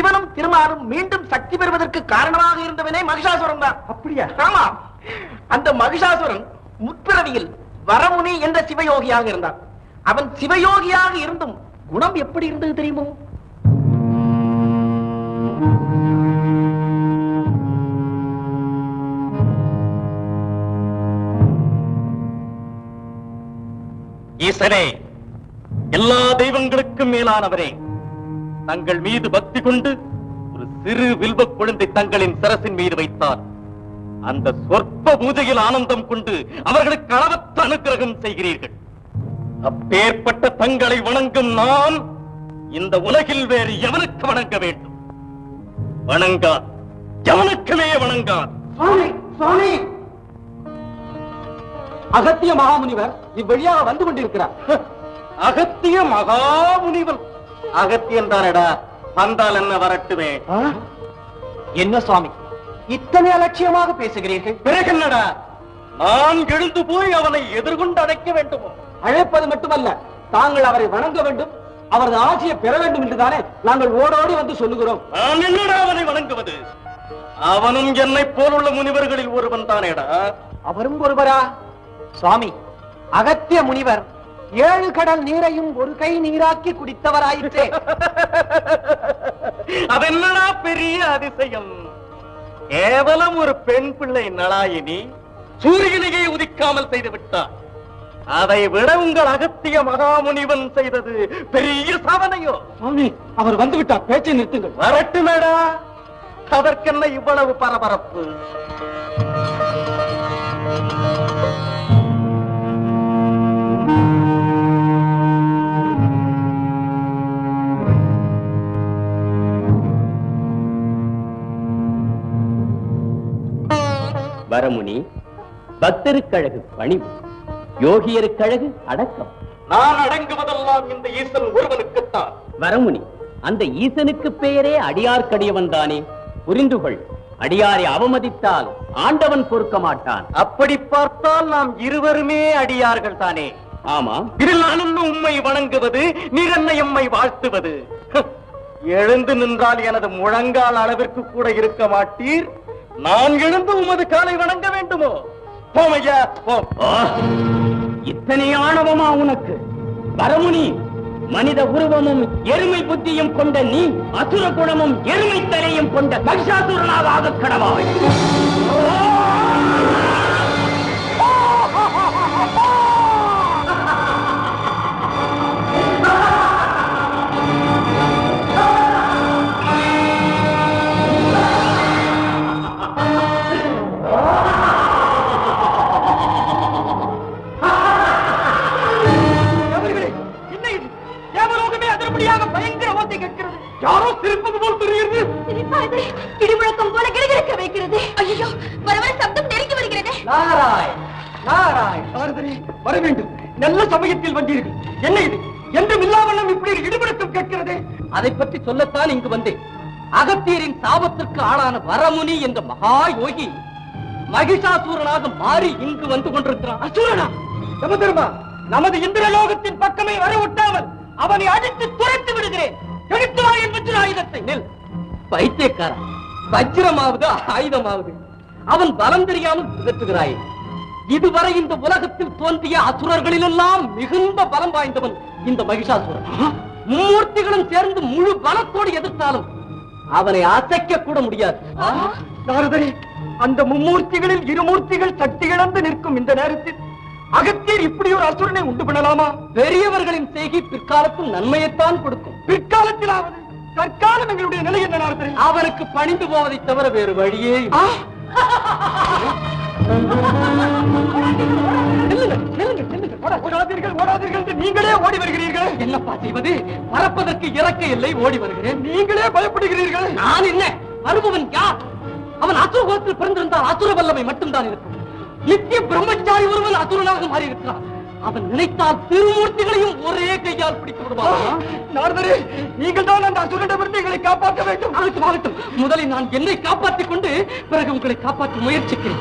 சிவனும் திருமாலும் மீண்டும் சக்தி பெறுவதற்கு காரணமாக இருந்தவனே மகிஷாசுரன் தான். அப்படியா? ஆமா. அந்த மகிஷாசுரன் முற்பிறவியில் வரமுனி என்ற சிவயோகியாக இருந்தான். அவன் சிவயோகியாக இருந்தும் குணம் எப்படி இருந்தது தெரியுமோ? ஈசனே, எல்லா தெய்வங்களுக்கும் மேலானவரே, தங்கள் மீது பக்தி கொண்டு ஒரு சிறு வில்வ குழந்தை தங்களின் சிரசின் மீது வைத்தார். அந்த சொற்ப பூஜையில் ஆனந்தம் கொண்டு அவர்களுக்கு அளவற்ற அனுக்கிரகம் செய்கிறீர்கள். அப்பேற்பட்ட தங்களை வணங்கும் நான் இந்த உலகில் வேறு எவனுக்கு வணங்க வேண்டும்? வணங்கா, எவனுக்குமே வணங்கா. சுவாமி, சுவாமி, அகத்திய மகாமுனிவர் இவ்வழியாக வந்து கொண்டிருக்கிறார். அகத்திய மகாமுனிவன்? அகத்தியன் தானடா, வந்தால் என்ன வரட்டுமே. என்ன சுவாமி இத்தனை அலட்சியமாக பேசுகிறீர்கள்? பிறகு என்னடா, நான் எழுந்து போய் அவனை எதிர்கொண்டு அழைக்க வேண்டுமோ? அழைப்பது மட்டுமல்ல, தாங்கள் அவரை வணங்க வேண்டும், அவரது ஆட்சியை பெற வேண்டும் என்றுதானே நாங்கள் ஓடோடி வந்து சொல்லுகிறோம். நான் என்னடா அவனை வணங்குவது? அவனும் என்னை போலுள்ள முனிவர்களில் ஒருவன் தானேடா. அவரும் ஒருவரா? சுவாமி, அகத்திய முனிவர் 7 கடல் நீரையும் ஒரு கை நீராக்கி குடித்தவராயிற்றே. அதென்னடா பெரிய அதிசயம்? கேவலம் ஒரு பெண் பிள்ளை நளாயினி சூரியனையே உதிக்காமல் செய்து விட்டார். அதை விட உங்கள் அகத்திய மகாமுனிவன் செய்தது பெரிய சாதனையோ? சுவாமி, அவர் வந்து விட்டார், பேச்சை நிறுத்துங்கள். வரட்டுமேடா, அதற்கென்ன இவ்வளவு பரபரப்பு? வரமுனி, பக்தருக்கழகு பணிவு, யோகியருக்கழகு அடக்கம். நான் அடங்குவதெல்லாம் இந்த ஈசன் ஒருவனுக்குத்தான். வரமுனி, அந்த ஈசனுக்கு பெயரே அடியார்க்கடியவன் தானே. புரிந்து கொள், அடியாரை அவமதித்தால் ஆண்டவன் பொறுக்க மாட்டான். அப்படி பார்த்தால் நாம் இருவருமே அடியார்கள் தானே. ஆமாம். இதில் நான் உம்மை வணங்குவது, நீர் என்னை எம்மை வாழ்த்துவது. எழுந்து நின்றால் எனது முழங்கால் அளவிற்கு கூட இருக்க மாட்டீர். நான் எழுந்து உமது காலை வணங்க வேண்டுமோ? போமையா, போ. இத்தனை ஆணவமா உனக்கு? வரமுனி, மனித உருவமும் எருமை புத்தியும் கொண்ட நீ அசுர குணமும் எருமை தலையும் கொண்ட மகிஷாசுரனாக ஆக கடவாய். யாரோ சிரிப்பது போல் தெரிகிறது. இடிமுழக்கம் போல கிடுகிடுக்க வைக்கிறது. ஐயோ, வர வர சப்தம் நெருங்கி வருகிறது. நாராய், நாராய், வர வேண்டும். நல்ல சமயத்தில் வந்தீர்கள். என்ன இது? என்றும் இல்லாமல் இப்படி ஒரு இடிமுழக்கம் கேட்கிறது. அதை பற்றி சொல்லத்தான் இங்கு வந்தேன். அகத்தியரின் சாபத்திற்கு ஆளான வரமுனி என்ற மகா யோகி மகிஷாசூரனாக மாறி இங்கு வந்து கொண்டிருக்கிறான். அசூரனா? யமதர்மா, நமது இந்திரலோகத்தின் பக்கமே வர விட்டாமல் அவனை அடித்து துரைத்து விடுகிறேன். ஆயுதத்தை நெல். பைத்தியக்காரா, வஜ்ரமாவது ஆயுதமாவது அவன் பலம் தெரியாமல் பிதற்றுகிறாய். இதுவரை இந்த உலகத்தில் தோன்றிய அசுரர்களிலெல்லாம் மிகுந்த பலம் வாய்ந்தவன் இந்த மகிஷாசுரன். மும்மூர்த்திகளும் சேர்ந்து முழு பலத்தோடு எதிர்த்தாலும் அவனை அசைக்க கூட முடியாது. நாரதரே, அந்த மும்மூர்த்திகளில் இருமூர்த்திகள் சக்தி இழந்து நிற்கும் இந்த நேரத்தில் அகத்தியர் இப்படி ஒரு அசுரனை உண்டு பண்ணலாமா? பெரியவர்களின் செய்கை பிற்காலத்தில் நன்மையைத்தான் கொடுக்கும். பிற்காலத்திலாவது தற்காலம் எங்களுடைய நிலை என்ன நாரதரே? அவனுக்கு பணிந்து போவதை தவிர வேறு வழியே. ஓடாதீர்கள், ஓடாதீர்கள் என்று நீங்களே ஓடி வருகிறீர்கள். என்னப்பா செய்வது? பறப்பதற்கு இறக்க இல்லை, ஓடி வருகிறேன். நீங்களே பயப்படுகிறீர்கள். நான் என்ன? வருபவன் யார்? அவன் அசுர குலத்தில் பிறந்திருந்தால் அசுர வல்லமை மட்டும்தான் இருக்கும். நித்திய பிரம்மச்சாரி ஒருவன் அசுரனாக மாறி இருக்கிறான். அவன் நினைத்தால் திருமூர்த்திகளையும் ஒரே கையால் பிடித்து விடுவான். நாரதரே, நீங்கள் தான் அந்த அசுரனிடமிருந்து எங்களை காப்பாற்ற வேண்டும். ஆகட்டும், முதலில் நான் என்னை காப்பாற்றிக் கொண்டு பிறகு உங்களை காப்பாற்ற முயற்சிக்கிறேன்.